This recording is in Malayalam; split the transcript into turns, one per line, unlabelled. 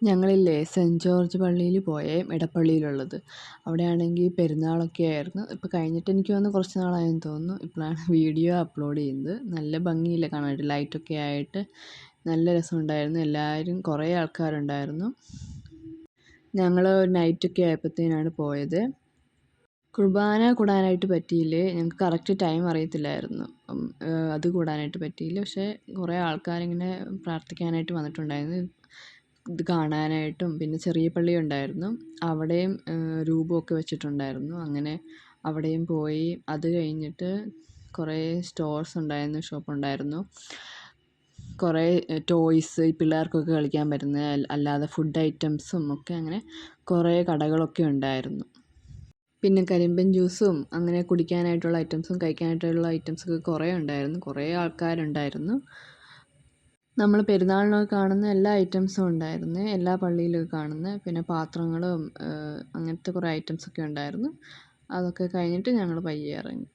ഞങ്ങളില്ലേ സെൻറ്റ് ജോർജ് പള്ളിയിൽ പോയേ, ഇടപ്പള്ളിയിലുള്ളത്. അവിടെയാണെങ്കിൽ പെരുന്നാളൊക്കെ ആയിരുന്നു. ഇപ്പോൾ കഴിഞ്ഞിട്ട് എനിക്ക് തോന്നുന്നു കുറച്ച് നാളായെന്ന് തോന്നുന്നു. ഇപ്പോഴാണ് വീഡിയോ അപ്ലോഡ് ചെയ്യുന്നത്. നല്ല ഭംഗിയില്ല കാണാനായിട്ട്, ലൈറ്റൊക്കെ ആയിട്ട് നല്ല രസമുണ്ടായിരുന്നു. എല്ലാവരും കുറേ ആൾക്കാരുണ്ടായിരുന്നു. ഞങ്ങൾ നൈറ്റൊക്കെ ആയപ്പോഴത്തേനാണ് പോയത്. കുർബാന കൂടാനായിട്ട് പറ്റിയില്ലേ, ഞങ്ങൾക്ക് കറക്റ്റ് ടൈം അറിയത്തില്ലായിരുന്നു. അത് കൂടാനായിട്ട് പറ്റിയില്ല. പക്ഷേ കുറേ ആൾക്കാരിങ്ങനെ പ്രാർത്ഥിക്കാനായിട്ട് വന്നിട്ടുണ്ടായിരുന്നു. ഇത് കാണാനായിട്ടും. പിന്നെ ചെറിയ പള്ളി ഉണ്ടായിരുന്നു, അവിടെയും രൂപമൊക്കെ വെച്ചിട്ടുണ്ടായിരുന്നു. അങ്ങനെ അവിടെയും പോയി. അത് കഴിഞ്ഞിട്ട് കുറേ സ്റ്റോഴ്സ് ഉണ്ടായിരുന്നു, ഷോപ്പുണ്ടായിരുന്നു. കുറേ ടോയ്സ്, ഈ പിള്ളേർക്കൊക്കെ കളിക്കാൻ പറ്റുന്ന അല്ലാതെ ഫുഡ് ഐറ്റംസും ഒക്കെ, അങ്ങനെ കുറേ കടകളൊക്കെ ഉണ്ടായിരുന്നു. പിന്നെ കരിമ്പൻ ജ്യൂസും അങ്ങനെ കുടിക്കാനായിട്ടുള്ള ഐറ്റംസും കഴിക്കാനായിട്ടുള്ള ഐറ്റംസൊക്കെ കുറേ ഉണ്ടായിരുന്നു. കുറേ ആൾക്കാരുണ്ടായിരുന്നു. നമ്മൾ പെരുന്നാളിനൊക്കെ കാണുന്ന എല്ലാ ഐറ്റംസും ഉണ്ടായിരുന്നു, എല്ലാ പള്ളിയിലൊക്കെ കാണുന്ന. പിന്നെ പാത്രങ്ങളും അങ്ങനത്തെ കുറേ ഐറ്റംസൊക്കെ ഉണ്ടായിരുന്നു. അതൊക്കെ കഴിഞ്ഞിട്ട് ഞങ്ങൾ പയ്യെ ഇറങ്ങി.